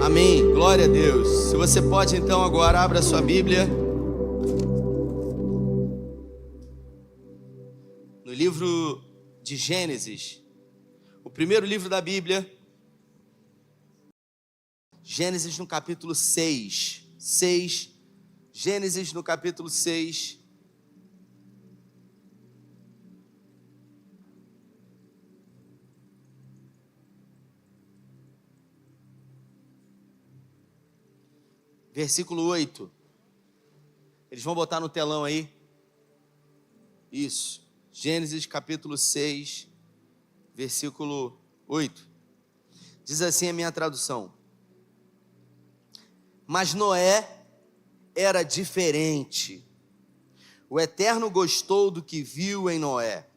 Amém, glória a Deus. Se você pode então agora, abra sua Bíblia no livro de Gênesis, o primeiro livro da Bíblia, Gênesis no capítulo 6, Gênesis no capítulo 6, versículo 8, eles vão botar no telão aí, isso, Gênesis capítulo 6, versículo 8, diz assim a minha tradução: mas Noé era diferente, o Eterno gostou do que viu em Noé.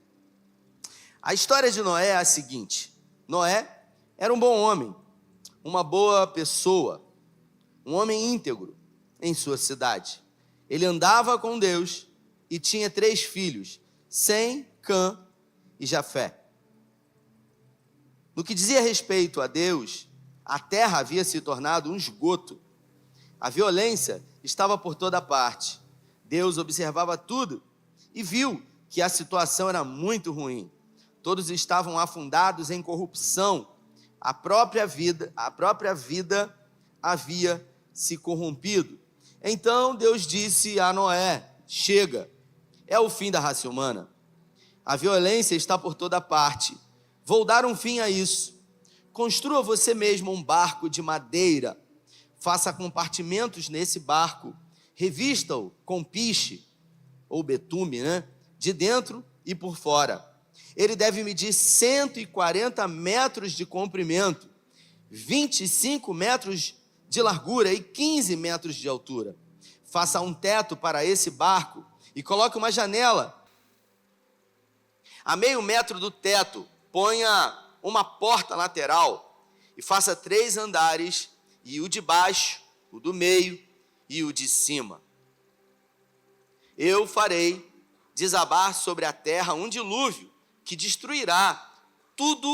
A história de Noé é a seguinte: Noé era um bom homem, uma boa pessoa, um homem íntegro em sua cidade. Ele andava com Deus e tinha 3 filhos, Sem, Cã e Jafé. No que dizia respeito a Deus, a terra havia se tornado um esgoto. A violência estava por toda parte. Deus observava tudo e viu que a situação era muito ruim. Todos estavam afundados em corrupção. A própria vida havia se corrompido. Então Deus disse a Noé: chega, é o fim da raça humana. A violência está por toda parte. Vou dar um fim a isso. Construa você mesmo um barco de madeira. Faça compartimentos nesse barco. Revista-o com piche ou betume, de dentro e por fora. Ele deve medir 140 metros de comprimento, 25 metros de largura e 15 metros de altura. Faça um teto para esse barco e coloque uma janela. A meio metro do teto, ponha uma porta lateral e faça 3 andares, e o de baixo, o do meio e o de cima. Eu farei desabar sobre a terra um dilúvio que destruirá tudo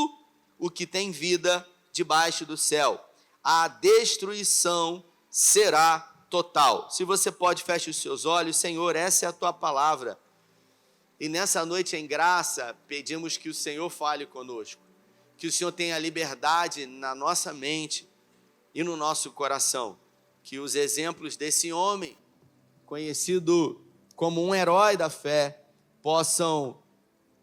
o que tem vida debaixo do céu. A destruição será total. Se você pode, feche os seus olhos. Senhor, essa é a tua palavra. E nessa noite, em graça, pedimos que o Senhor fale conosco. Que o Senhor tenha liberdade na nossa mente e no nosso coração. Que os exemplos desse homem, conhecido como um herói da fé, possam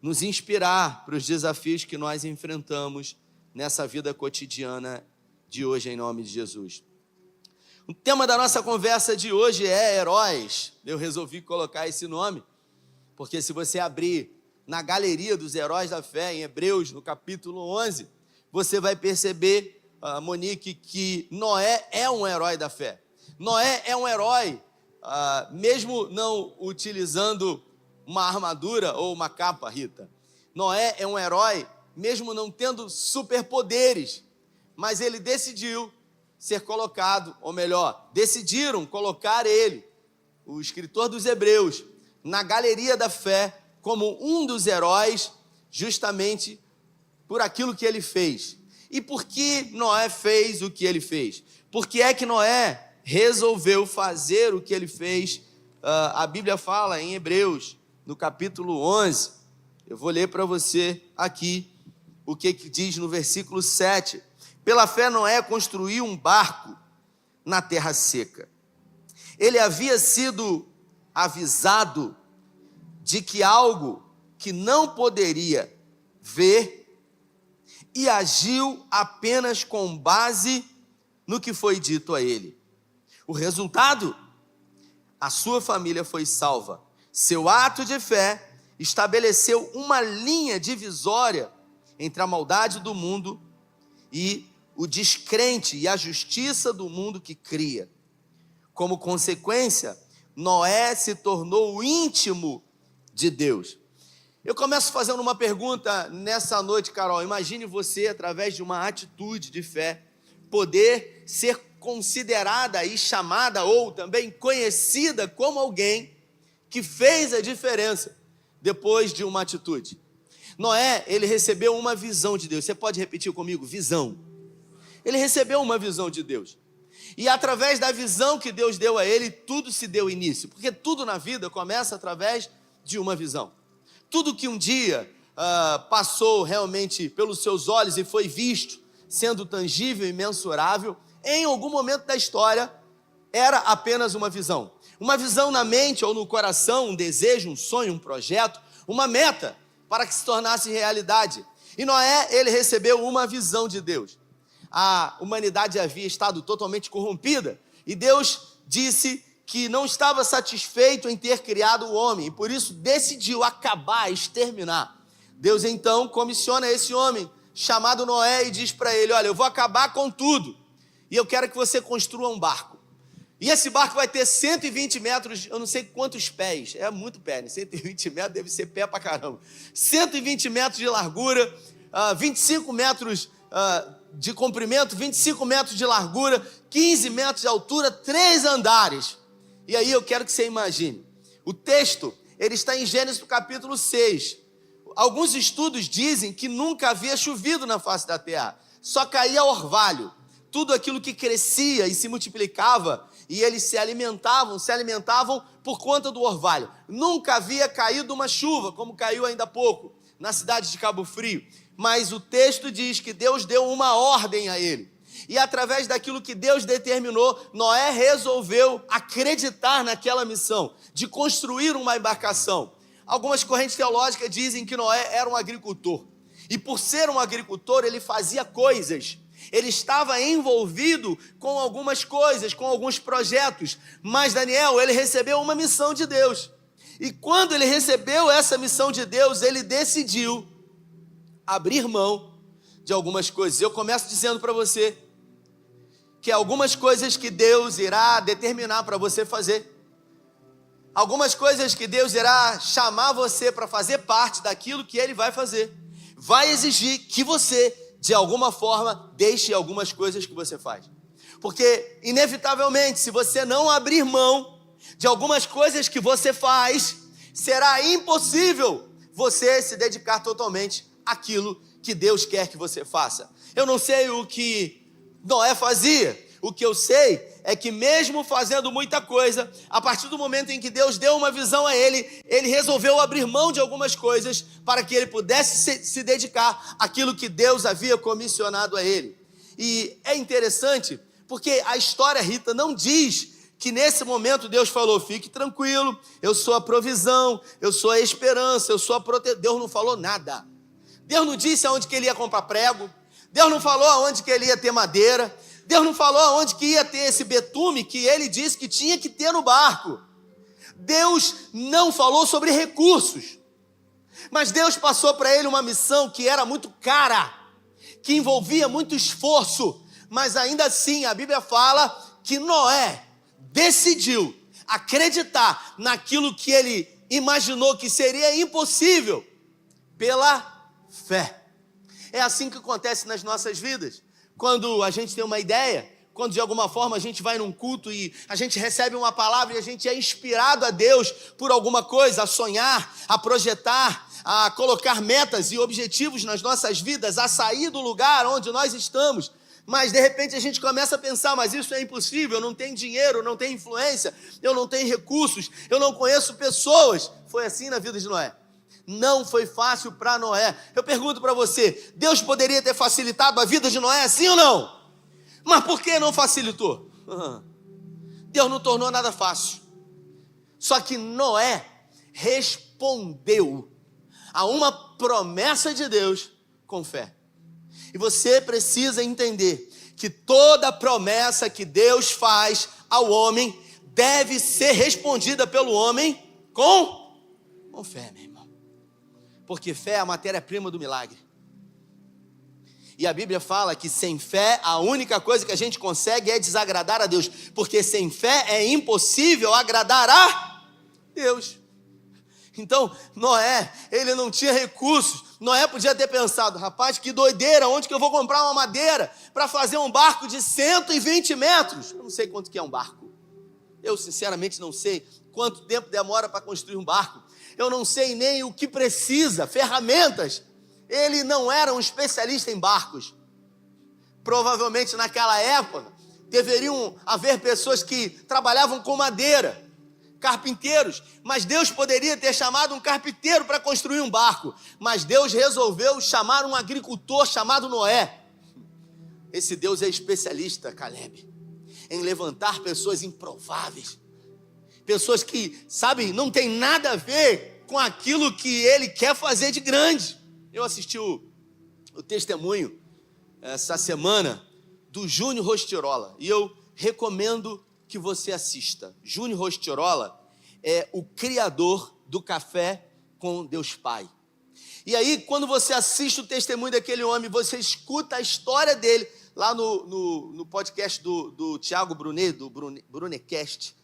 nos inspirar para os desafios que nós enfrentamos nessa vida cotidiana de hoje, em nome de Jesus. O tema da nossa conversa de hoje é heróis. Eu resolvi colocar esse nome, porque se você abrir na galeria dos heróis da fé, em Hebreus, no capítulo 11, você vai perceber, Monique, que Noé é um herói da fé. Noé é um herói, mesmo não utilizando uma armadura ou uma capa, Rita. Noé é um herói, mesmo não tendo superpoderes, mas ele decidiu ser colocado, ou melhor, decidiram colocar ele, o escritor dos Hebreus, na galeria da fé, como um dos heróis, justamente por aquilo que ele fez. E por que Noé fez o que ele fez? Por que é que Noé resolveu fazer o que ele fez? A Bíblia fala em Hebreus, no capítulo 11, eu vou ler para você aqui o que diz no versículo 7. Pela fé Noé construiu um barco na terra seca. Ele havia sido avisado de que algo que não poderia ver e agiu apenas com base no que foi dito a ele. O resultado? A sua família foi salva. Seu ato de fé estabeleceu uma linha divisória entre a maldade do mundo e o descrente e a justiça do mundo que cria. Como consequência, Noé se tornou íntimo de Deus. Eu começo fazendo uma pergunta nessa noite, Carol. Imagine você, através de uma atitude de fé, poder ser considerada e chamada, ou também conhecida como alguém que fez a diferença depois de uma atitude. Noé, ele recebeu uma visão de Deus. Você pode repetir comigo? Visão. Ele recebeu uma visão de Deus. E através da visão que Deus deu a ele, tudo se deu início. Porque tudo na vida começa através de uma visão. Tudo que um dia passou realmente pelos seus olhos e foi visto, sendo tangível e mensurável, em algum momento da história, era apenas uma visão. Uma visão na mente ou no coração, um desejo, um sonho, um projeto, uma meta para que se tornasse realidade. E Noé, ele recebeu uma visão de Deus. A humanidade havia estado totalmente corrompida e Deus disse que não estava satisfeito em ter criado o homem e por isso decidiu acabar, exterminar. Deus então comissiona esse homem chamado Noé e diz para ele: olha, eu vou acabar com tudo e eu quero que você construa um barco. E esse barco vai ter 120 metros, eu não sei quantos pés, é muito pé, né? 120 metros deve ser pé pra caramba. 120 metros de largura, 25 metros de comprimento, 25 metros de largura, 15 metros de altura, 3 andares. E aí eu quero que você imagine, o texto, ele está em Gênesis capítulo 6. Alguns estudos dizem que nunca havia chovido na face da terra, só caía orvalho. Tudo aquilo que crescia e se multiplicava, e eles se alimentavam por conta do orvalho. Nunca havia caído uma chuva, como caiu ainda há pouco, na cidade de Cabo Frio. Mas o texto diz que Deus deu uma ordem a ele. E através daquilo que Deus determinou, Noé resolveu acreditar naquela missão, de construir uma embarcação. Algumas correntes teológicas dizem que Noé era um agricultor. E por ser um agricultor, ele fazia coisas. Ele estava envolvido com algumas coisas, com alguns projetos. Mas Daniel, ele recebeu uma missão de Deus. E quando ele recebeu essa missão de Deus, ele decidiu abrir mão de algumas coisas. Eu começo dizendo para você que algumas coisas que Deus irá determinar para você fazer, algumas coisas que Deus irá chamar você para fazer parte daquilo que Ele vai fazer, vai exigir que você, de alguma forma, deixe algumas coisas que você faz. Porque, inevitavelmente, se você não abrir mão de algumas coisas que você faz, será impossível você se dedicar totalmente àquilo que Deus quer que você faça. Eu não sei o que Noé fazia. O que eu sei é que mesmo fazendo muita coisa, a partir do momento em que Deus deu uma visão a ele, ele resolveu abrir mão de algumas coisas para que ele pudesse se dedicar àquilo que Deus havia comissionado a ele. E é interessante porque a história, Rita, não diz que nesse momento Deus falou: fique tranquilo, eu sou a provisão, eu sou a esperança, eu sou a proteção. Deus não falou nada. Deus não disse aonde que ele ia comprar prego, Deus não falou aonde que ele ia ter madeira, Deus não falou aonde que ia ter esse betume que ele disse que tinha que ter no barco. Deus não falou sobre recursos, mas Deus passou para ele uma missão que era muito cara, que envolvia muito esforço, mas ainda assim a Bíblia fala que Noé decidiu acreditar naquilo que ele imaginou que seria impossível pela fé. É assim que acontece nas nossas vidas. Quando a gente tem uma ideia, quando de alguma forma a gente vai num culto e a gente recebe uma palavra e a gente é inspirado a Deus por alguma coisa, a sonhar, a projetar, a colocar metas e objetivos nas nossas vidas, a sair do lugar onde nós estamos. Mas de repente a gente começa a pensar: mas isso é impossível, eu não tenho dinheiro, eu não tenho influência, eu não tenho recursos, eu não conheço pessoas. Foi assim na vida de Noé. Não foi fácil para Noé. Eu pergunto para você: Deus poderia ter facilitado a vida de Noé, sim ou não? Mas por que não facilitou? Deus não tornou nada fácil. Só que Noé respondeu a uma promessa de Deus com fé. E você precisa entender que toda promessa que Deus faz ao homem deve ser respondida pelo homem com fé, meu irmão. Porque fé é a matéria-prima do milagre. E a Bíblia fala que sem fé, a única coisa que a gente consegue é desagradar a Deus. Porque sem fé é impossível agradar a Deus. Então, Noé, ele não tinha recursos. Noé podia ter pensado: rapaz, que doideira, onde que eu vou comprar uma madeira para fazer um barco de 120 metros? Eu não sei quanto que é um barco. Eu, sinceramente, não sei quanto tempo demora para construir um barco. Eu não sei nem o que precisa, ferramentas. Ele não era um especialista em barcos. Provavelmente naquela época, deveriam haver pessoas que trabalhavam com madeira, carpinteiros, mas Deus poderia ter chamado um carpinteiro para construir um barco, mas Deus resolveu chamar um agricultor chamado Noé. Esse Deus é especialista, Caleb, em levantar pessoas improváveis, pessoas que, sabe, não tem nada a ver com aquilo que Ele quer fazer de grande. Eu assisti o testemunho essa semana do Júnior Rostirola, e eu recomendo que você assista. Júnior Rostirola é o criador do Café com Deus Pai. E aí, quando você assiste o testemunho daquele homem, você escuta a história dele, lá no podcast do Thiago Brunet, do Brunecast,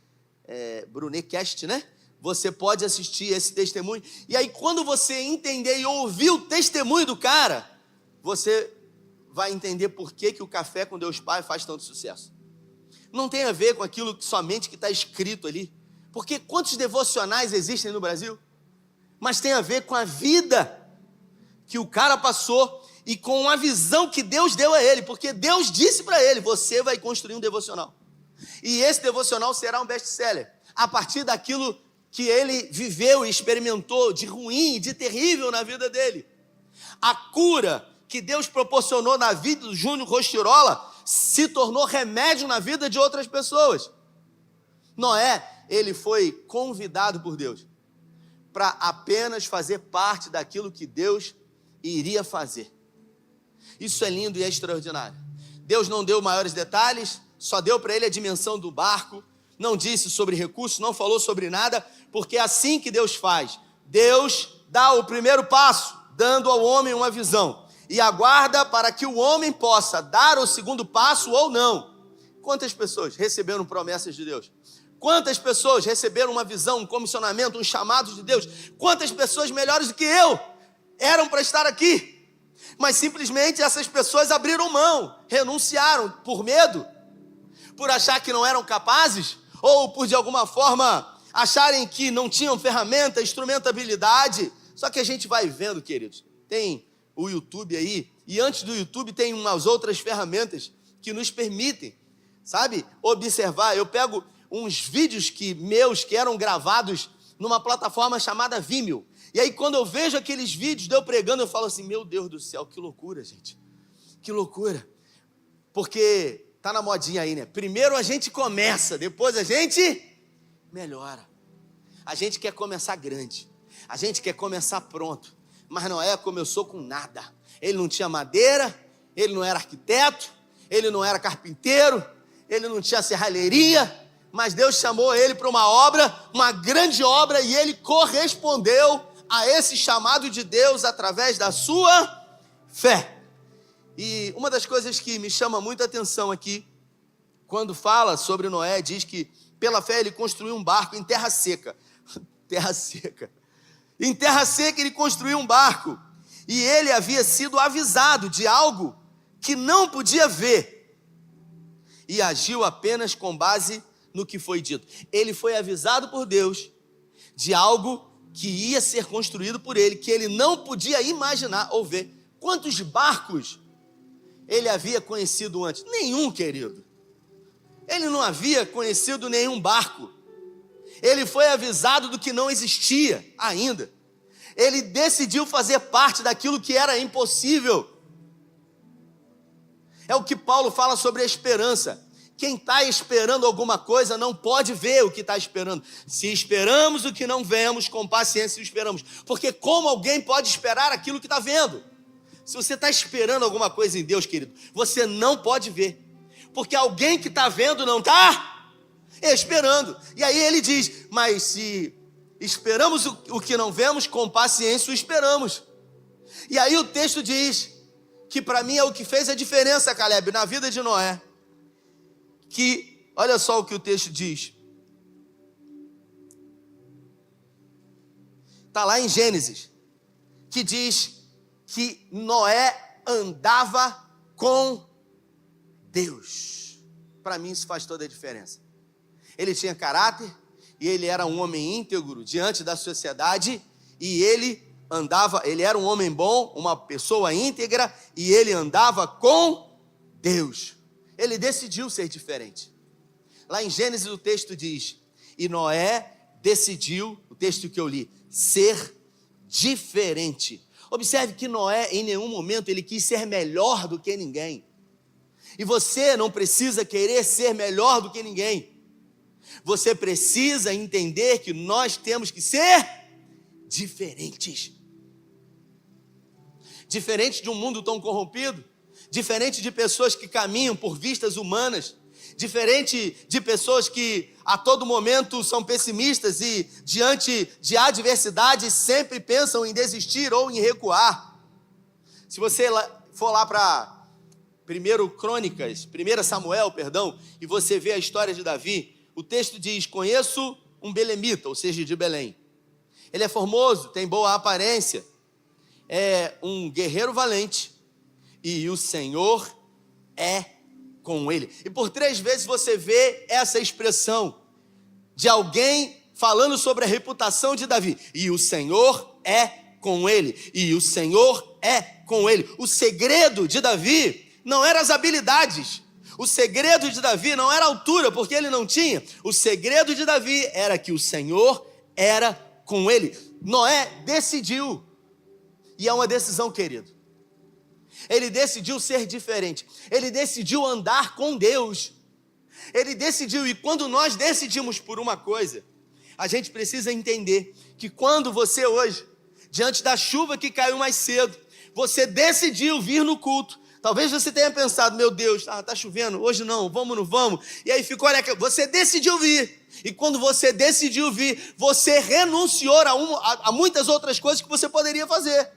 Brunecast, né? Você pode assistir esse testemunho, e aí quando você entender e ouvir o testemunho do cara, você vai entender por que o Café com Deus Pai faz tanto sucesso. Não tem a ver com aquilo somente que está escrito ali, porque quantos devocionais existem no Brasil? Mas tem a ver com a vida que o cara passou e com a visão que Deus deu a ele, porque Deus disse para ele: você vai construir um devocional, e esse devocional será um best-seller, a partir daquilo que ele viveu e experimentou de ruim, de terrível na vida dele. A cura que Deus proporcionou na vida do Júnior Rostirola se tornou remédio na vida de outras pessoas. Noé, ele foi convidado por Deus para apenas fazer parte daquilo que Deus iria fazer. Isso é lindo e é extraordinário. Deus não deu maiores detalhes, só deu para ele a dimensão do barco, não disse sobre recursos, não falou sobre nada, porque é assim que Deus faz. Deus dá o primeiro passo, dando ao homem uma visão, e aguarda para que o homem possa dar o segundo passo ou não. Quantas pessoas receberam promessas de Deus? Quantas pessoas receberam uma visão, um comissionamento, um chamado de Deus? Quantas pessoas melhores do que eu eram para estar aqui? Mas simplesmente essas pessoas abriram mão, renunciaram por medo, por achar que não eram capazes, ou por de alguma forma acharem que não tinham ferramenta, instrumentabilidade. Só que a gente vai vendo, queridos, tem o YouTube aí, e antes do YouTube tem umas outras ferramentas que nos permitem, sabe, observar. Eu pego uns vídeos meus que eram gravados numa plataforma chamada Vimeo, e aí quando eu vejo aqueles vídeos de eu pregando, eu falo assim: meu Deus do céu, que loucura, gente, que loucura, porque tá na modinha aí, né? Primeiro a gente começa, depois a gente melhora. A gente quer começar grande, a gente quer começar pronto, mas Noé começou com nada. Ele não tinha madeira, ele não era arquiteto, ele não era carpinteiro, ele não tinha serralheria, mas Deus chamou ele para uma obra, uma grande obra, e ele correspondeu a esse chamado de Deus através da sua fé. E uma das coisas que me chama muita atenção aqui, quando fala sobre Noé, diz que pela fé ele construiu um barco em terra seca. Terra seca. Em terra seca ele construiu um barco, e ele havia sido avisado de algo que não podia ver, e agiu apenas com base no que foi dito. Ele foi avisado por Deus de algo que ia ser construído por ele, que ele não podia imaginar ou ver. Quantos barcos ele havia conhecido antes? Nenhum, querido. Ele não havia conhecido nenhum barco. Ele foi avisado do que não existia ainda. Ele decidiu fazer parte daquilo que era impossível. É o que Paulo fala sobre a esperança. Quem está esperando alguma coisa não pode ver o que está esperando. Se esperamos o que não vemos, com paciência esperamos. Porque como alguém pode esperar aquilo que está vendo? Se você está esperando alguma coisa em Deus, querido, você não pode ver. Porque alguém que está vendo não está esperando. E aí ele diz: mas se esperamos o que não vemos, com paciência o esperamos. E aí o texto diz que para mim é o que fez a diferença, Caleb, na vida de Noé. Que, olha só o que o texto diz. Está lá em Gênesis, que diz que Noé andava com Deus. Para mim isso faz toda a diferença. Ele tinha caráter, e ele era um homem íntegro diante da sociedade, e ele era um homem bom, uma pessoa íntegra, e ele andava com Deus. ele decidiu ser diferente. Lá em Gênesis o texto diz, e Noé decidiu, o texto que eu li, ser diferente. Observe que Noé, em nenhum momento, ele quis ser melhor do que ninguém. E você não precisa querer ser melhor do que ninguém. Você precisa entender que nós temos que ser diferentes. Diferente de um mundo tão corrompido, diferente de pessoas que caminham por vistas humanas, diferente de pessoas que a todo momento são pessimistas e diante de adversidade sempre pensam em desistir ou em recuar. Se você for lá para 1 Samuel, e você vê a história de Davi, o texto diz, conheço um belemita, ou seja, de Belém. Ele é formoso, tem boa aparência, é um guerreiro valente e o Senhor é com ele. E por 3 vezes você vê essa expressão de alguém falando sobre a reputação de Davi. E o Senhor é com ele. E o Senhor é com ele. O segredo de Davi não eram as habilidades. O segredo de Davi não era a altura, porque ele não tinha. O segredo de Davi era que o Senhor era com ele. Noé decidiu. E é uma decisão, querido. Ele decidiu ser diferente. Ele decidiu andar com Deus. Ele decidiu, e quando nós decidimos por uma coisa, a gente precisa entender que quando você hoje, diante da chuva que caiu mais cedo, você decidiu vir no culto. Talvez você tenha pensado, meu Deus, tá chovendo, hoje não vamos. E aí ficou, olha, você decidiu vir. E quando você decidiu vir, você renunciou a muitas outras coisas que você poderia fazer.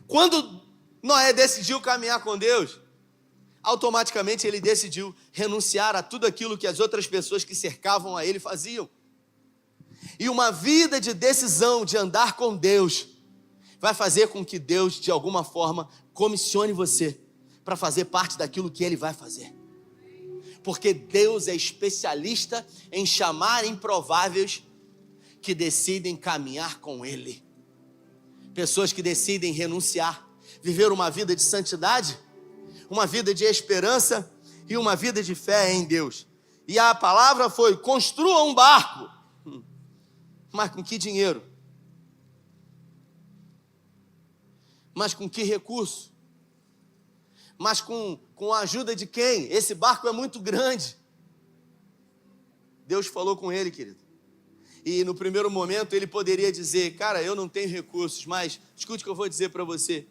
Quando Noé decidiu caminhar com Deus, automaticamente ele decidiu renunciar a tudo aquilo que as outras pessoas que cercavam a ele faziam. E uma vida de decisão de andar com Deus vai fazer com que Deus, de alguma forma, comissione você para fazer parte daquilo que Ele vai fazer. Porque Deus é especialista em chamar improváveis que decidem caminhar com Ele. Pessoas que decidem renunciar, viver uma vida de santidade, uma vida de esperança e uma vida de fé em Deus. E a palavra foi, construa um barco. Mas com que dinheiro? Mas com que recurso? Mas com a ajuda de quem? Esse barco é muito grande. Deus falou com ele, querido. E no primeiro momento ele poderia dizer, cara, eu não tenho recursos, mas escute o que eu vou dizer para você.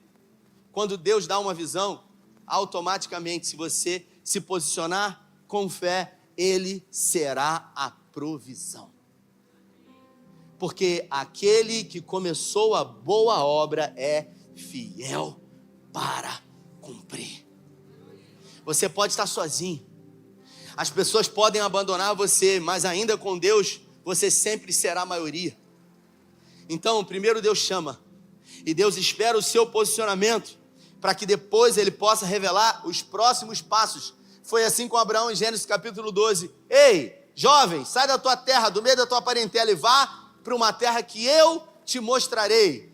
Quando Deus dá uma visão, automaticamente, se você se posicionar com fé, Ele será a provisão. Porque aquele que começou a boa obra é fiel para cumprir. Você pode estar sozinho. As pessoas podem abandonar você, mas ainda com Deus, você sempre será a maioria. Então, primeiro Deus chama. E Deus espera o seu posicionamento, para que depois Ele possa revelar os próximos passos. Foi assim com Abraão em Gênesis capítulo 12. Ei, jovem, sai da tua terra, do meio da tua parentela e vá para uma terra que eu te mostrarei.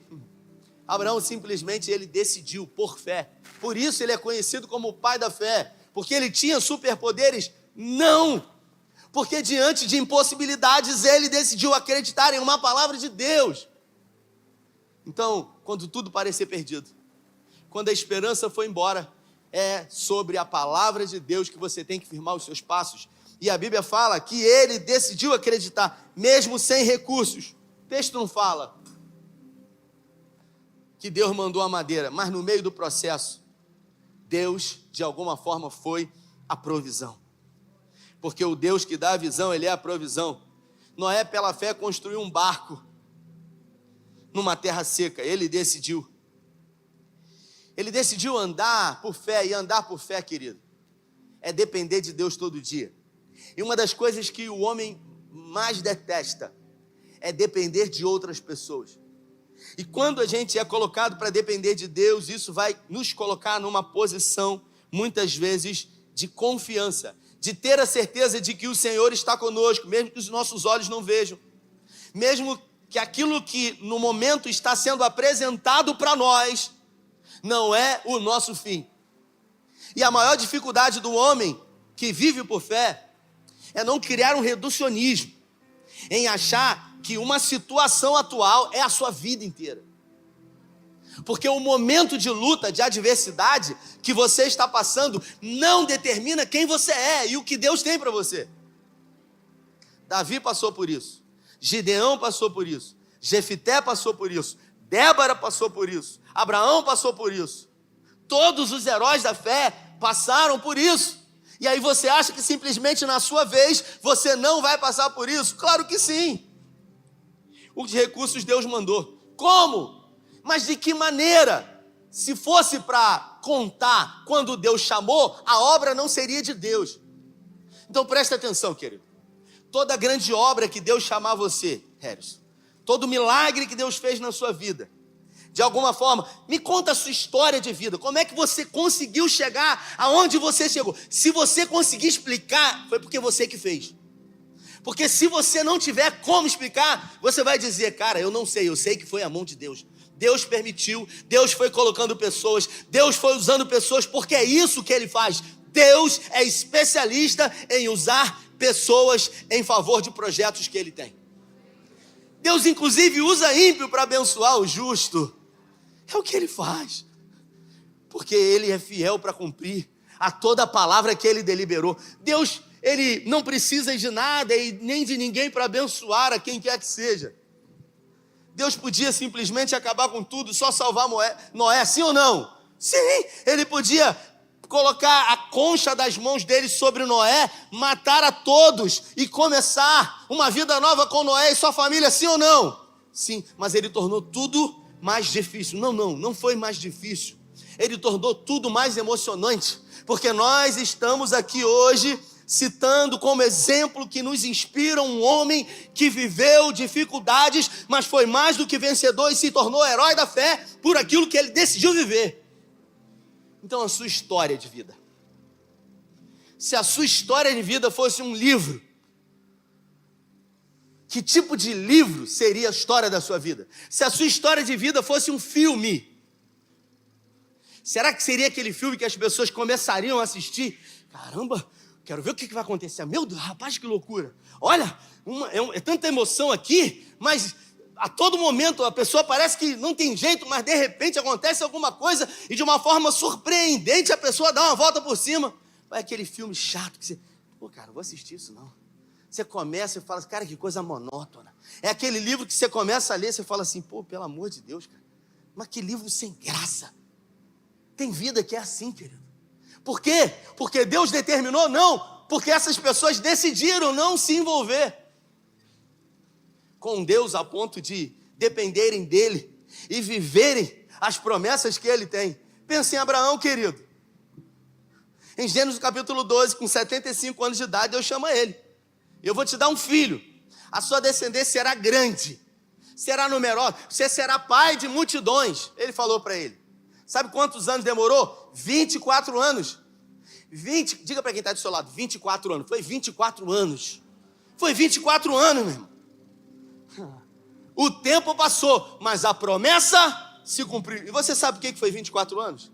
Abraão simplesmente ele decidiu por fé. Por isso ele é conhecido como o pai da fé. Porque ele tinha superpoderes? Não. Porque diante de impossibilidades ele decidiu acreditar em uma palavra de Deus. Então, quando tudo parecer perdido, quando a esperança foi embora, é sobre a palavra de Deus que você tem que firmar os seus passos. E a Bíblia fala que ele decidiu acreditar, mesmo sem recursos. O texto não fala que Deus mandou a madeira, mas no meio do processo, Deus, de alguma forma, foi a provisão. Porque o Deus que dá a visão, Ele é a provisão. Noé, pela fé, construiu um barco numa terra seca. Ele decidiu. Ele decidiu andar por fé, e andar por fé, querido, é depender de Deus todo dia. E uma das coisas que o homem mais detesta é depender de outras pessoas. E quando a gente é colocado para depender de Deus, isso vai nos colocar numa posição, muitas vezes, de confiança, de ter a certeza de que o Senhor está conosco, mesmo que os nossos olhos não vejam, mesmo que aquilo que no momento está sendo apresentado para nós, não é o nosso fim. E a maior dificuldade do homem que vive por fé é não criar um reducionismo em achar que uma situação atual é a sua vida inteira. Porque o momento de luta, de adversidade que você está passando não determina quem você é e o que Deus tem para você. Davi passou por isso, Gideão passou por isso, Jefité passou por isso, Débora passou por isso, Abraão passou por isso. Todos os heróis da fé passaram por isso. E aí você acha que simplesmente na sua vez você não vai passar por isso? Claro que sim. Os recursos Deus mandou. Como? Mas de que maneira? Se fosse para contar quando Deus chamou, a obra não seria de Deus. Então presta atenção, querido. Toda grande obra que Deus chamar você, Harrison, todo milagre que Deus fez na sua vida, de alguma forma, me conta a sua história de vida. Como é que você conseguiu chegar aonde você chegou? Se você conseguir explicar, foi porque você que fez. Porque se você não tiver como explicar, você vai dizer, cara, eu não sei, eu sei que foi a mão de Deus. Deus permitiu, Deus foi colocando pessoas, Deus foi usando pessoas, porque é isso que Ele faz. Deus é especialista em usar pessoas em favor de projetos que Ele tem. Deus, inclusive, usa ímpio para abençoar o justo. É o que Ele faz. Porque Ele é fiel para cumprir a toda a palavra que Ele deliberou. Deus, Ele não precisa de nada e nem de ninguém para abençoar a quem quer que seja. Deus podia simplesmente acabar com tudo, só salvar Noé, sim ou não? Sim, Ele podia colocar a concha das mãos dele sobre Noé, matar a todos e começar uma vida nova com Noé e sua família, sim ou não? Sim, mas Ele tornou tudo mais difícil. Não foi mais difícil. Ele tornou tudo mais emocionante, porque nós estamos aqui hoje citando como exemplo que nos inspira um homem que viveu dificuldades, mas foi mais do que vencedor e se tornou herói da fé por aquilo que ele decidiu viver. Então a sua história de vida, se a sua história de vida fosse um livro, que tipo de livro seria a história da sua vida? Se a sua história de vida fosse um filme, será que seria aquele filme que as pessoas começariam a assistir? Caramba, quero ver o que vai acontecer. Meu Deus, rapaz, que loucura. Olha, é tanta emoção aqui, mas a todo momento a pessoa parece que não tem jeito, mas de repente acontece alguma coisa e de uma forma surpreendente a pessoa dá uma volta por cima. Vai aquele filme chato que você... Pô, cara, não vou assistir isso não. Você começa e fala, cara, que coisa monótona. É aquele livro que você começa a ler e você fala assim, pô, pelo amor de Deus, cara. Mas que livro sem graça. Tem vida que é assim, querido. Por quê? Porque Deus determinou? Não. Porque essas pessoas decidiram não se envolver com Deus a ponto de dependerem dEle e viverem as promessas que Ele tem. Pensa em Abraão, querido. Em Gênesis capítulo 12, com 75 anos de idade, Deus chama ele. Eu vou te dar um filho. A sua descendência será grande, será numerosa, você será pai de multidões. Ele falou para ele. Sabe quantos anos demorou? 24 anos. Diga para quem está do seu lado, 24 anos. Foi 24 anos. Foi 24 anos, meu irmão. O tempo passou, mas a promessa se cumpriu. E você sabe o que foi 24 anos?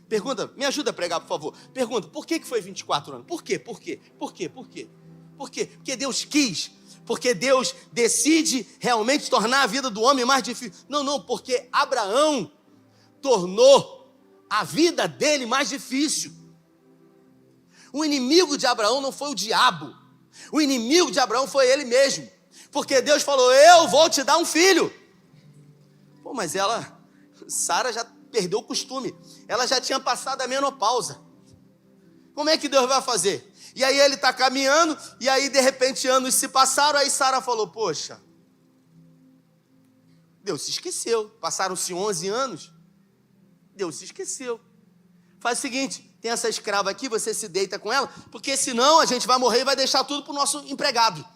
Pergunta, me ajuda a pregar, por favor. Pergunta, por que foi 24 anos? Por quê? Por quê? Por quê? Por quê? Por quê? Porque Deus quis. Porque Deus decide realmente tornar a vida do homem mais difícil. Não, porque Abraão tornou a vida dele mais difícil. O inimigo de Abraão não foi o diabo. O inimigo de Abraão foi ele mesmo. Porque Deus falou, eu vou te dar um filho. Pô, mas Sara já perdeu o costume. Ela já tinha passado a menopausa. Como é que Deus vai fazer? E aí ele está caminhando, e aí de repente anos se passaram, aí Sara falou, poxa, Deus se esqueceu. Passaram-se 11 anos, Deus se esqueceu. Faz o seguinte, tem essa escrava aqui, você se deita com ela, porque senão a gente vai morrer e vai deixar tudo para o nosso empregado.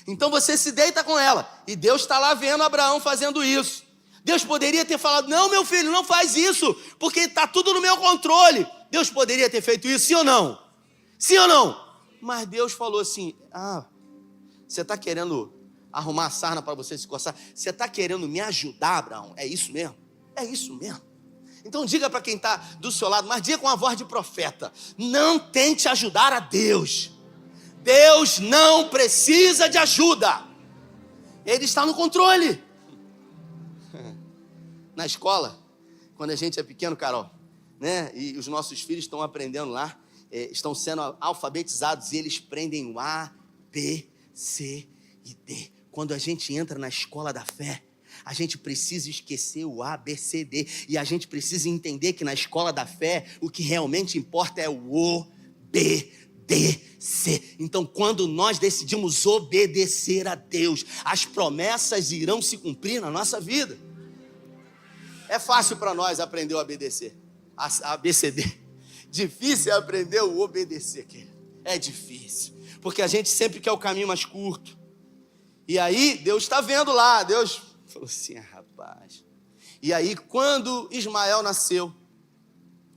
Então você se deita com ela, e Deus está lá vendo Abraão fazendo isso. Deus poderia ter falado, não, meu filho, não faz isso, porque está tudo no meu controle. Deus poderia ter feito isso, sim ou não? Sim ou não? Mas Deus falou assim, você está querendo arrumar a sarna para você se coçar? Você está querendo me ajudar, Abraão? É isso mesmo? É isso mesmo. Então diga para quem está do seu lado, mas diga com a voz de profeta: não tente ajudar a Deus. Deus não precisa de ajuda. Ele está no controle. Na escola, quando a gente é pequeno, Carol, né? E os nossos filhos estão aprendendo lá, estão sendo alfabetizados e eles aprendem o A, B, C e D. Quando a gente entra na escola da fé, a gente precisa esquecer o A, B, C, D. E a gente precisa entender que na escola da fé, o que realmente importa é o O, B, D, C. Então, quando nós decidimos obedecer a Deus, as promessas irão se cumprir na nossa vida. É fácil para nós aprender o obedecer, a ABCD. Difícil é aprender o obedecer, querido. É difícil, porque a gente sempre quer o caminho mais curto. E aí, Deus está vendo lá, Deus falou assim: rapaz. E aí, quando Ismael nasceu,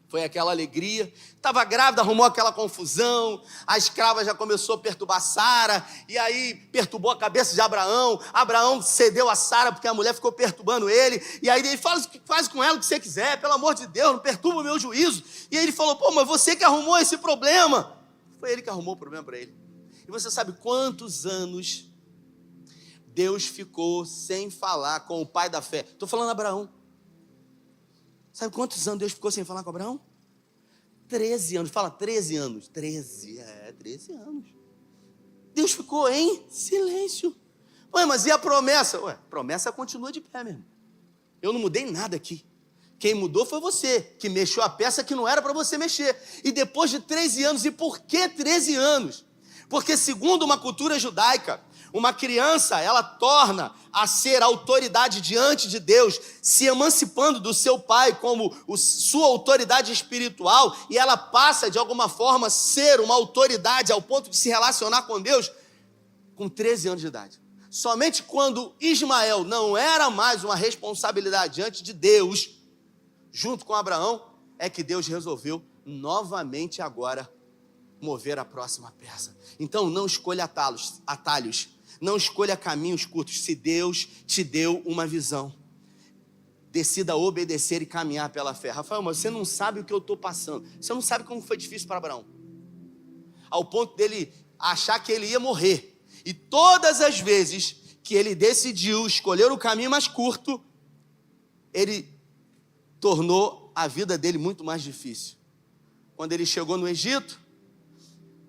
foi aquela alegria. Estava grávida, arrumou aquela confusão. A escrava já começou a perturbar Sara. E aí perturbou a cabeça de Abraão. Abraão cedeu a Sara porque a mulher ficou perturbando ele. E aí ele fala: faz com ela o que você quiser, pelo amor de Deus, não perturba o meu juízo. E aí ele falou: pô, mas você que arrumou esse problema. Foi ele que arrumou o problema para ele. E você sabe quantos anos Deus ficou sem falar com o pai da fé? Estou falando Abraão. Sabe quantos anos Deus ficou sem falar com Abraão? 13 anos. Fala 13 anos. 13 anos. Deus ficou em silêncio. Ué, mas e a promessa? Ué, a promessa continua de pé mesmo. Eu não mudei nada aqui. Quem mudou foi você, que mexeu a peça que não era para você mexer. E depois de 13 anos, e por que 13 anos? Porque segundo uma cultura judaica, uma criança, ela torna a ser autoridade diante de Deus, se emancipando do seu pai como sua autoridade espiritual, e ela passa de alguma forma a ser uma autoridade ao ponto de se relacionar com Deus com 13 anos de idade. Somente quando Ismael não era mais uma responsabilidade diante de Deus, junto com Abraão, é que Deus resolveu novamente agora mover a próxima peça. Então não escolha atalhos. Não escolha caminhos curtos. Se Deus te deu uma visão, decida obedecer e caminhar pela fé. Rafael, mas você não sabe o que eu estou passando. Você não sabe como foi difícil para Abraão. Ao ponto dele achar que ele ia morrer. E todas as vezes que ele decidiu escolher o caminho mais curto, ele tornou a vida dele muito mais difícil. Quando ele chegou no Egito,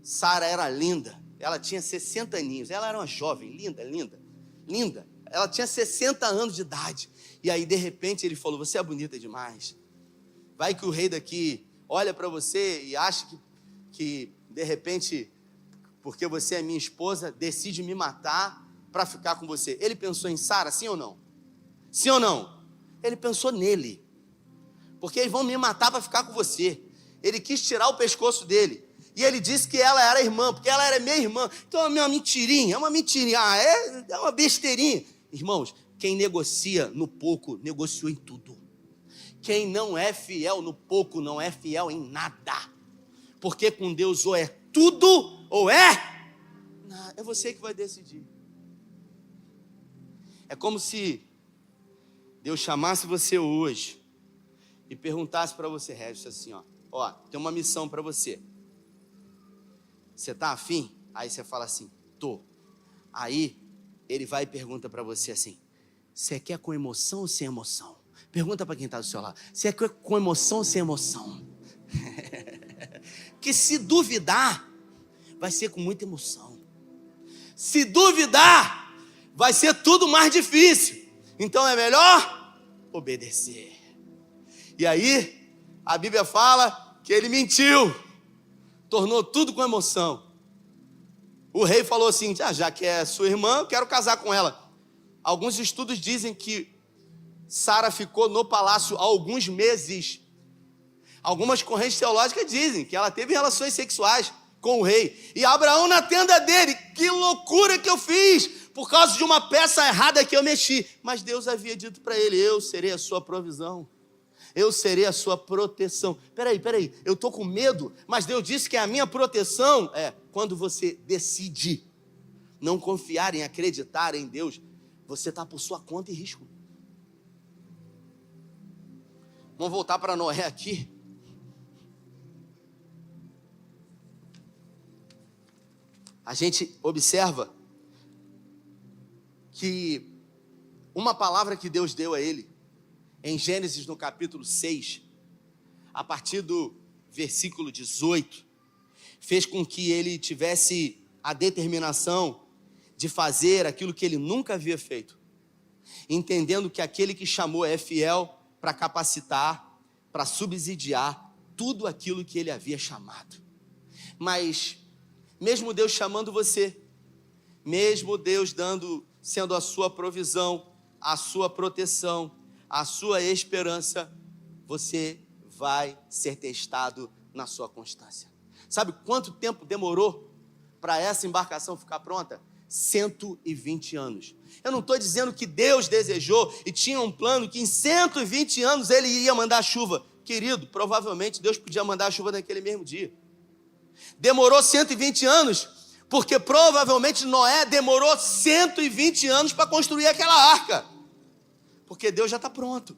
Sara era linda. Ela tinha 60 aninhos, ela era uma jovem, linda. Ela tinha 60 anos de idade. E aí, de repente, ele falou: você é bonita demais. Vai que o rei daqui olha para você e acha que, de repente, porque você é minha esposa, decide me matar para ficar com você. Ele pensou em Sara, sim ou não? Sim ou não? Ele pensou nele. Porque eles vão me matar para ficar com você. Ele quis tirar o pescoço dele. E ele disse que ela era irmã, porque ela era minha irmã. Então é uma mentirinha. É uma besteirinha. Irmãos, quem negocia no pouco, negociou em tudo. Quem não é fiel no pouco, não é fiel em nada. Porque com Deus ou é tudo, ou é nada. É você que vai decidir. É como se Deus chamasse você hoje e perguntasse para você, Regis, assim, ó, tem uma missão para você. Você está afim? Aí você fala assim: tô. Aí ele vai e pergunta para você assim: você quer com emoção ou sem emoção? Pergunta para quem está do seu lado: você quer com emoção ou sem emoção? Porque se duvidar, vai ser com muita emoção. Se duvidar, vai ser tudo mais difícil. Então é melhor obedecer. E aí a Bíblia fala que ele mentiu. Tornou tudo com emoção. O rei falou assim: já que é sua irmã, eu quero casar com ela. Alguns estudos dizem que Sara ficou no palácio há alguns meses. Algumas correntes teológicas dizem que ela teve relações sexuais com o rei. E Abraão na tenda dele: que loucura que eu fiz, por causa de uma peça errada que eu mexi. Mas Deus havia dito para ele: eu serei a sua provisão. Eu serei a sua proteção. Peraí, eu estou com medo, mas Deus disse que a minha proteção é quando você decide não confiar em acreditar em Deus, você está por sua conta e risco. Vamos voltar para Noé aqui. A gente observa que uma palavra que Deus deu a ele, em Gênesis no capítulo 6, a partir do versículo 18, fez com que ele tivesse a determinação de fazer aquilo que ele nunca havia feito, entendendo que aquele que chamou é fiel para capacitar, para subsidiar tudo aquilo que ele havia chamado. Mas mesmo Deus chamando você, mesmo Deus sendo a sua provisão, a sua proteção, a sua esperança, você vai ser testado na sua constância. Sabe quanto tempo demorou para essa embarcação ficar pronta? 120 anos. Eu não estou dizendo que Deus desejou e tinha um plano que em 120 anos ele ia mandar chuva. Querido, provavelmente Deus podia mandar a chuva naquele mesmo dia. Demorou 120 anos, porque provavelmente Noé demorou 120 anos para construir aquela arca, porque Deus já está pronto.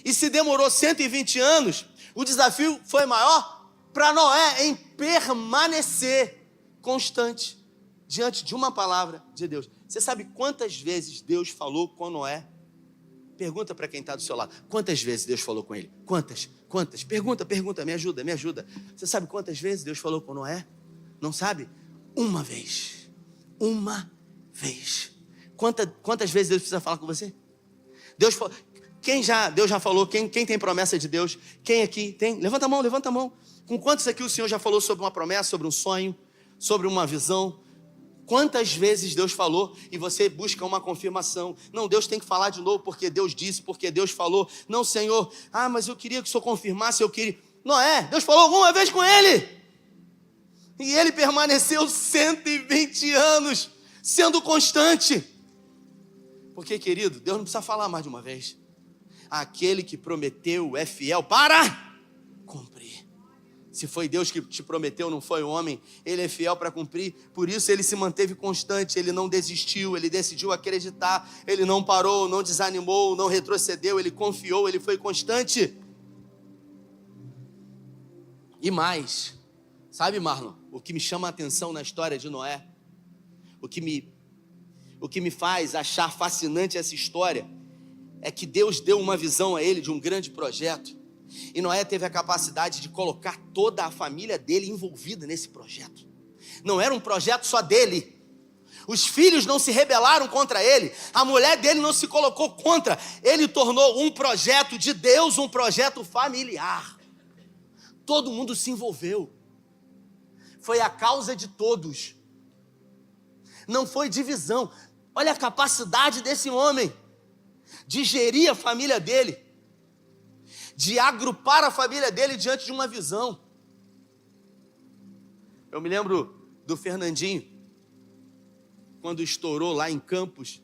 E se demorou 120 anos, o desafio foi maior para Noé em permanecer constante diante de uma palavra de Deus. Você sabe quantas vezes Deus falou com Noé? Pergunta para quem está do seu lado. Quantas vezes Deus falou com ele? Quantas? Pergunta, me ajuda. Você sabe quantas vezes Deus falou com Noé? Não sabe? Uma vez. Quantas vezes Deus precisa falar com você? Deus já falou? Quem tem promessa de Deus? Quem aqui tem? Levanta a mão. Com quantos aqui o Senhor já falou sobre uma promessa, sobre um sonho, sobre uma visão? Quantas vezes Deus falou e você busca uma confirmação? Não, Deus tem que falar de novo porque Deus disse, porque Deus falou. Não, Senhor, mas eu queria que o Senhor confirmasse, Noé, Deus falou alguma vez com ele. E ele permaneceu 120 anos sendo constante. Porque, querido, Deus não precisa falar mais de uma vez. Aquele que prometeu é fiel para cumprir. Se foi Deus que te prometeu, não foi o homem, ele é fiel para cumprir. Por isso ele se manteve constante, ele não desistiu, ele decidiu acreditar, ele não parou, não desanimou, não retrocedeu, ele confiou, ele foi constante. E mais, sabe, Marlon, o que me chama a atenção na história de Noé, o que me faz achar fascinante essa história, é que Deus deu uma visão a ele de um grande projeto. E Noé teve a capacidade de colocar toda a família dele envolvida nesse projeto. Não era um projeto só dele. Os filhos não se rebelaram contra ele. A mulher dele não se colocou contra. Ele tornou um projeto de Deus um projeto familiar. Todo mundo se envolveu. Foi a causa de todos. Não foi divisão. Olha a capacidade desse homem de gerir a família dele, de agrupar a família dele diante de uma visão. Eu me lembro do Fernandinho, quando estourou lá em Campos,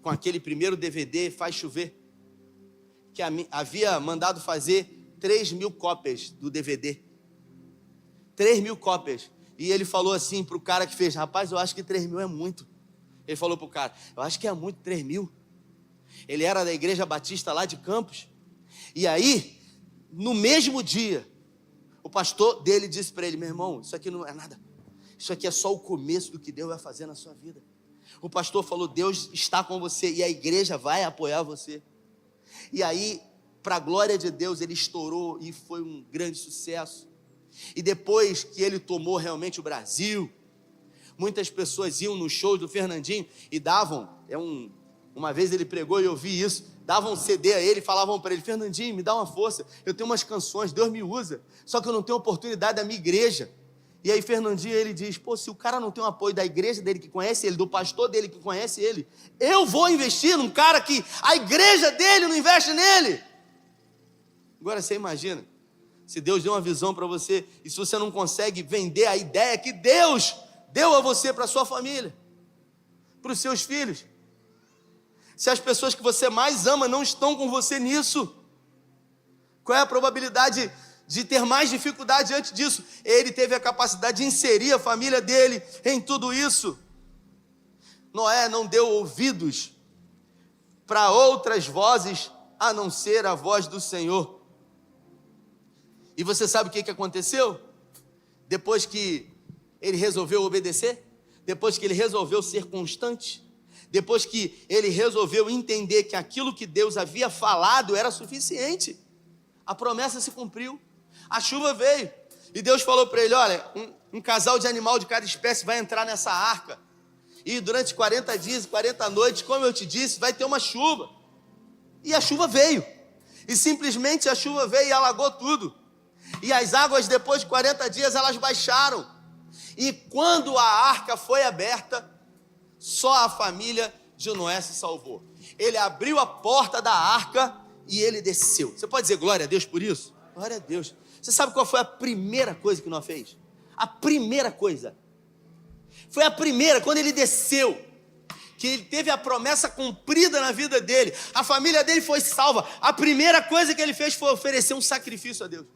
com aquele primeiro DVD, Faz Chover, que havia mandado fazer 3.000 cópias do DVD. 3.000 cópias. E ele falou assim para o cara que fez: rapaz, eu acho que 3.000 é muito. Ele falou para o cara: eu acho que é muito 3.000. Ele era da Igreja Batista lá de Campos. E aí, no mesmo dia, o pastor dele disse para ele: meu irmão, isso aqui não é nada. Isso aqui é só o começo do que Deus vai fazer na sua vida. O pastor falou: Deus está com você e a igreja vai apoiar você. E aí, para a glória de Deus, ele estourou e foi um grande sucesso. E depois que ele tomou realmente o Brasil, muitas pessoas iam no show do Fernandinho e davam, uma vez ele pregou e eu vi isso, davam um CD a ele e falavam para ele: Fernandinho, me dá uma força, eu tenho umas canções, Deus me usa, só que eu não tenho oportunidade da minha igreja. E aí Fernandinho, ele diz: pô, se o cara não tem o apoio da igreja dele que conhece ele, do pastor dele que conhece ele, eu vou investir num cara que a igreja dele não investe nele. Agora você imagina, se Deus deu uma visão para você, e se você não consegue vender a ideia que Deus deu a você, para a sua família, para os seus filhos, se as pessoas que você mais ama não estão com você nisso, qual é a probabilidade de ter mais dificuldade diante disso? Ele teve a capacidade de inserir a família dele em tudo isso. Noé não deu ouvidos para outras vozes a não ser a voz do Senhor. E você sabe o que aconteceu? Depois que ele resolveu obedecer, depois que ele resolveu ser constante, depois que ele resolveu entender que aquilo que Deus havia falado era suficiente, a promessa se cumpriu, a chuva veio, e Deus falou para ele: olha, um casal de animal de cada espécie vai entrar nessa arca, e durante 40 dias e 40 noites, como eu te disse, vai ter uma chuva. E a chuva veio, e simplesmente a chuva veio e alagou tudo, e as águas depois de 40 dias elas baixaram, e quando a arca foi aberta, só a família de Noé se salvou. Ele abriu a porta da arca e ele desceu. Você pode dizer glória a Deus por isso? Glória a Deus. Você sabe qual foi a primeira coisa que Noé fez? A primeira coisa. Foi a primeira, quando ele desceu, que ele teve a promessa cumprida na vida dele. A família dele foi salva. A primeira coisa que ele fez foi oferecer um sacrifício a Deus.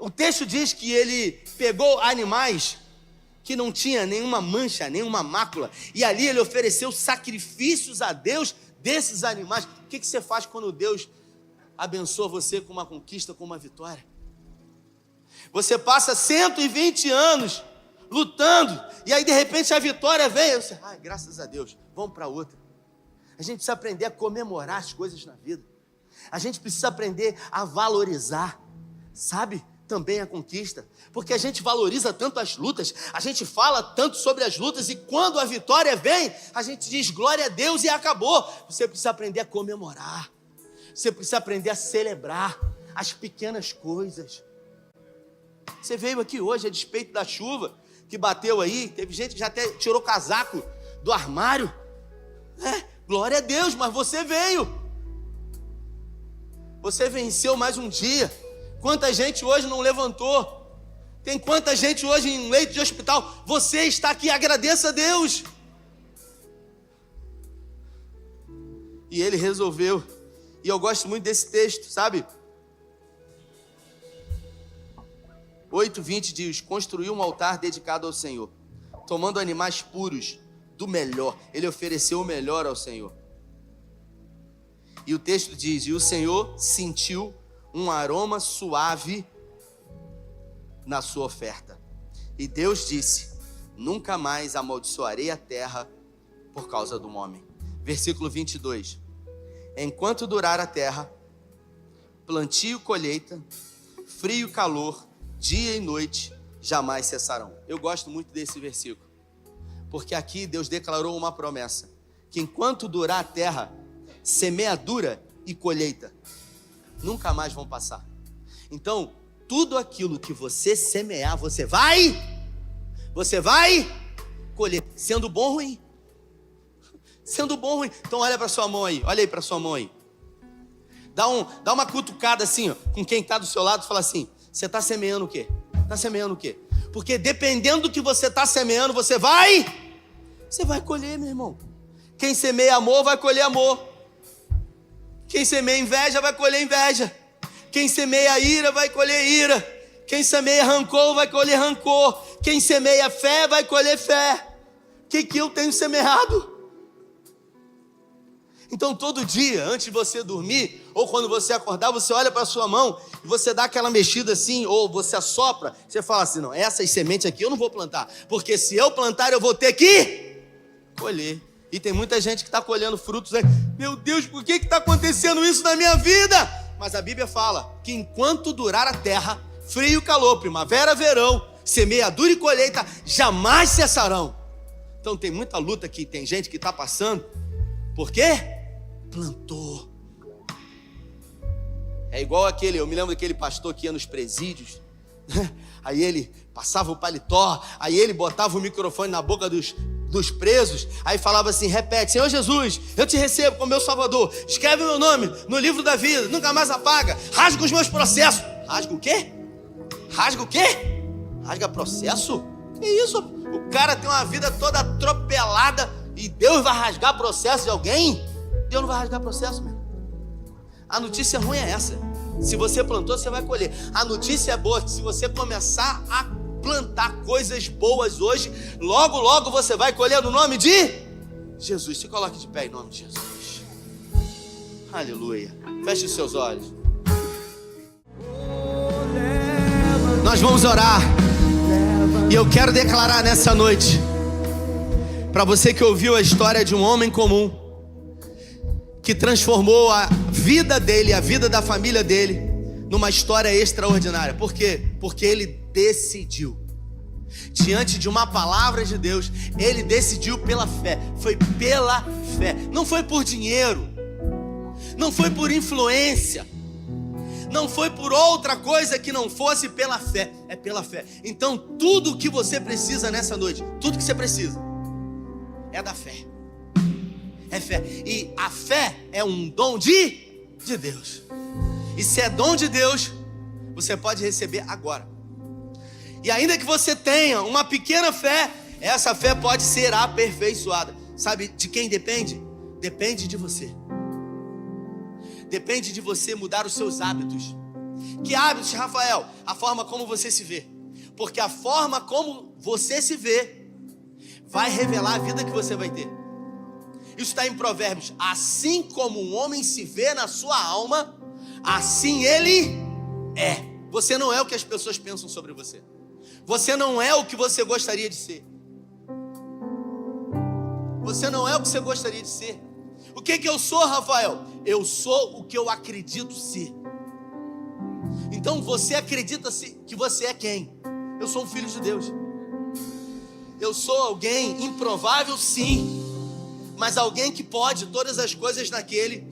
O texto diz que ele pegou animais que não tinha nenhuma mancha, nenhuma mácula, e ali ele ofereceu sacrifícios a Deus desses animais. O que você faz quando Deus abençoa você com uma conquista, com uma vitória? Você passa 120 anos lutando, e aí de repente a vitória vem, você, graças a Deus, vamos para outra. A gente precisa aprender a comemorar as coisas na vida, a gente precisa aprender a valorizar, sabe? Também a conquista, porque a gente valoriza tanto as lutas, a gente fala tanto sobre as lutas, e quando a vitória vem, a gente diz glória a Deus e acabou. Você precisa aprender a comemorar, você precisa aprender a celebrar as pequenas coisas. Você veio aqui hoje a despeito da chuva que bateu aí, teve gente que já até tirou o casaco do armário, glória a Deus, mas você veio, você venceu mais um dia. Quanta gente hoje não levantou? Tem quanta gente hoje em leito de hospital? Você está aqui, agradeça a Deus. E ele resolveu. E eu gosto muito desse texto, sabe? 8:20 diz: construiu um altar dedicado ao Senhor, tomando animais puros do melhor. Ele ofereceu o melhor ao Senhor. E o texto diz: e o Senhor sentiu um aroma suave na sua oferta. E Deus disse: nunca mais amaldiçoarei a terra por causa do homem. Versículo 22. Enquanto durar a terra, plantio e colheita, frio e calor, dia e noite, jamais cessarão. Eu gosto muito desse versículo, porque aqui Deus declarou uma promessa, que enquanto durar a terra, semeadura e colheita nunca mais vão passar. Então, tudo aquilo que você semear, você vai colher, sendo bom ou ruim. Sendo bom ou ruim. Então olha para sua mão aí, olha aí para sua mão aí. Dá uma cutucada assim, ó, com quem está do seu lado, e fala assim: você está semeando o quê? Está semeando o quê? Porque dependendo do que você está semeando, você vai colher, meu irmão. Quem semeia amor vai colher amor. Quem semeia inveja vai colher inveja. Quem semeia ira vai colher ira. Quem semeia rancor vai colher rancor. Quem semeia fé vai colher fé. O que eu tenho semeado? Então todo dia, antes de você dormir, ou quando você acordar, você olha para a sua mão e você dá aquela mexida assim, ou você assopra, você fala assim: não, essas sementes aqui eu não vou plantar, porque se eu plantar eu vou ter que colher. E tem muita gente que está colhendo frutos aí. Meu Deus, por que está acontecendo isso na minha vida? Mas a Bíblia fala que enquanto durar a terra, frio e calor, primavera, verão, semeadura e colheita jamais cessarão. Então tem muita luta aqui, tem gente que está passando. Por quê? Plantou. É igual eu me lembro daquele pastor que ia nos presídios, aí ele passava o paletó, aí ele botava o microfone na boca dos presos, aí falava assim: repete, Senhor Jesus, eu te recebo como meu Salvador, escreve o meu nome no livro da vida, nunca mais apaga, rasga os meus processos. Rasga o quê? Rasga o quê? Rasga processo? Que isso? O cara tem uma vida toda atropelada e Deus vai rasgar processo de alguém? Deus não vai rasgar processo, meu. A notícia ruim é essa: se você plantou, você vai colher. A notícia é boa, que se você começar a plantar coisas boas hoje, logo, logo você vai colher no nome de Jesus. Se coloque de pé em nome de Jesus. Aleluia. Feche os seus olhos. Nós vamos orar. E eu quero declarar nessa noite, para você que ouviu a história de um homem comum, que transformou a vida dele, a vida da família dele, numa história extraordinária. Por quê? Porque ele decidiu. Diante de uma palavra de Deus, ele decidiu pela fé. Foi pela fé. Não foi por dinheiro. Não foi por influência. Não foi por outra coisa que não fosse pela fé. É pela fé. Então tudo que você precisa nessa noite, tudo que você precisa, é da fé. É fé. E a fé é um dom de Deus. E se é dom de Deus, você pode receber agora. E ainda que você tenha uma pequena fé, essa fé pode ser aperfeiçoada. Sabe de quem depende? Depende de você. Depende de você mudar os seus hábitos. Que hábitos, Rafael? A forma como você se vê. Porque a forma como você se vê vai revelar a vida que você vai ter. Isso está em Provérbios. Assim como um homem se vê na sua alma, assim ele é. Você não é o que as pessoas pensam sobre você. Você não é o que você gostaria de ser. Você não é o que você gostaria de ser. O que eu sou, Rafael? Eu sou o que eu acredito ser. Então você acredita que você é quem? Eu sou um filho de Deus. Eu sou alguém improvável, sim, mas alguém que pode todas as coisas naquele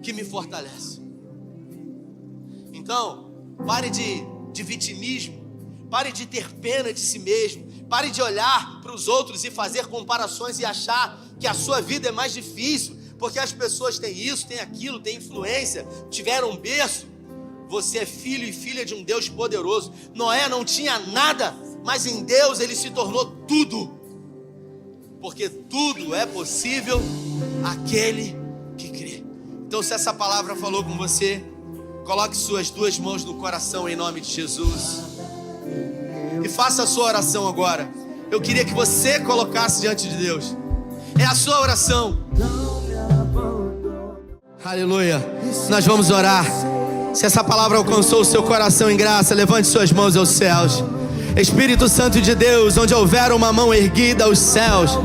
que me fortalece. Então, pare de vitimismo. Pare de ter pena de si mesmo. Pare de olhar para os outros e fazer comparações e achar que a sua vida é mais difícil, porque as pessoas têm isso, têm aquilo, têm influência, tiveram um berço. Você é filho e filha de um Deus poderoso. Noé não tinha nada, mas em Deus ele se tornou tudo. Porque tudo é possível àquele que crê. Então, se essa palavra falou com você, coloque suas duas mãos no coração em nome de Jesus. E faça a sua oração agora. Eu queria que você colocasse diante de Deus. É a sua oração. Aleluia. Nós vamos orar. Se essa palavra alcançou o seu coração em graça, levante suas mãos aos céus. Espírito Santo de Deus, onde houver uma mão erguida aos céus,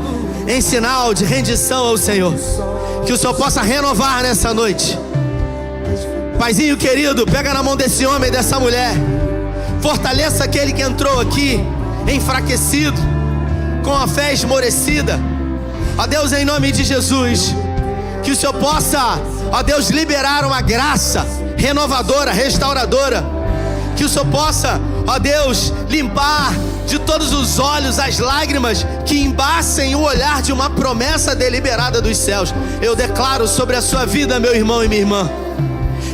em sinal de rendição ao Senhor, que o Senhor possa renovar nessa noite. Paizinho querido, pega na mão desse homem e dessa mulher. Fortaleça aquele que entrou aqui enfraquecido, com a fé esmorecida. Ó Deus, em nome de Jesus, que o Senhor possa, ó Deus, liberar uma graça renovadora, restauradora. Que o Senhor possa, ó Deus, limpar de todos os olhos as lágrimas que embacem o olhar de uma promessa deliberada dos céus. Eu declaro sobre a sua vida, meu irmão e minha irmã,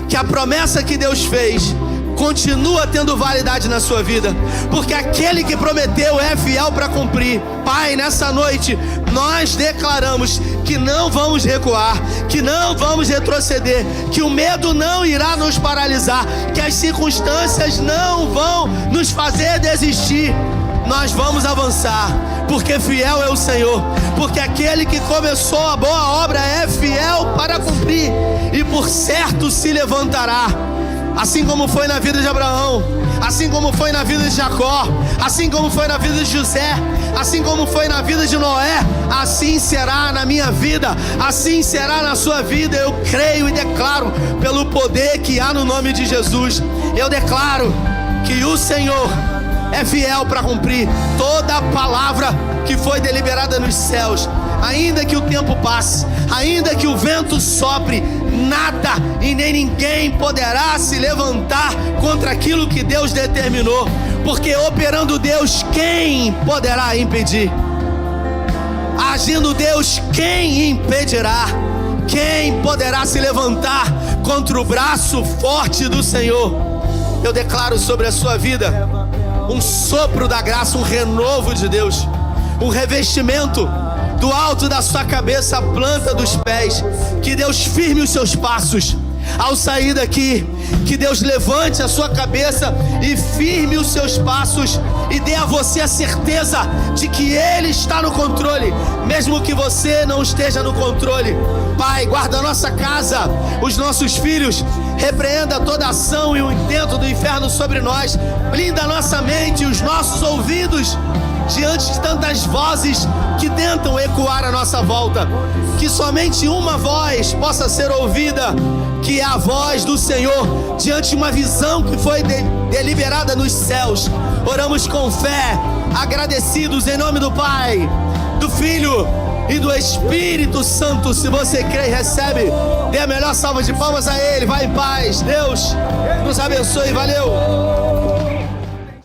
que a promessa que Deus fez continua tendo validade na sua vida, porque aquele que prometeu é fiel para cumprir. Pai, nessa noite nós declaramos que não vamos recuar, que não vamos retroceder, que o medo não irá nos paralisar, que as circunstâncias não vão nos fazer desistir. Nós vamos avançar, porque fiel é o Senhor, porque aquele que começou a boa obra é fiel para cumprir, e por certo se levantará. Assim como foi na vida de Abraão, assim como foi na vida de Jacó, assim como foi na vida de José, assim como foi na vida de Noé, assim será na minha vida, assim será na sua vida. Eu creio e declaro pelo poder que há no nome de Jesus. Eu declaro que o Senhor é fiel para cumprir toda a palavra que foi deliberada nos céus. Ainda que o tempo passe, ainda que o vento sopre, nada e nem ninguém poderá se levantar contra aquilo que Deus determinou, porque operando Deus, quem poderá impedir? Agindo Deus, quem impedirá? Quem poderá se levantar contra o braço forte do Senhor? Eu declaro sobre a sua vida um sopro da graça, um renovo de Deus, um revestimento do alto da sua cabeça à planta dos pés. Que Deus firme os seus passos, ao sair daqui, que Deus levante a sua cabeça e firme os seus passos e dê a você a certeza de que Ele está no controle, mesmo que você não esteja no controle. Pai, guarda a nossa casa, os nossos filhos, repreenda toda ação e o intento do inferno sobre nós, blinda a nossa mente e os nossos ouvidos diante de tantas vozes que tentam ecoar a nossa volta. Que somente uma voz possa ser ouvida, que é a voz do Senhor, diante de uma visão que foi deliberada nos céus. Oramos com fé, agradecidos em nome do Pai, do Filho e do Espírito Santo. Se você crê e recebe, dê a melhor salva de palmas a Ele. Vai em paz. Deus nos abençoe. Valeu.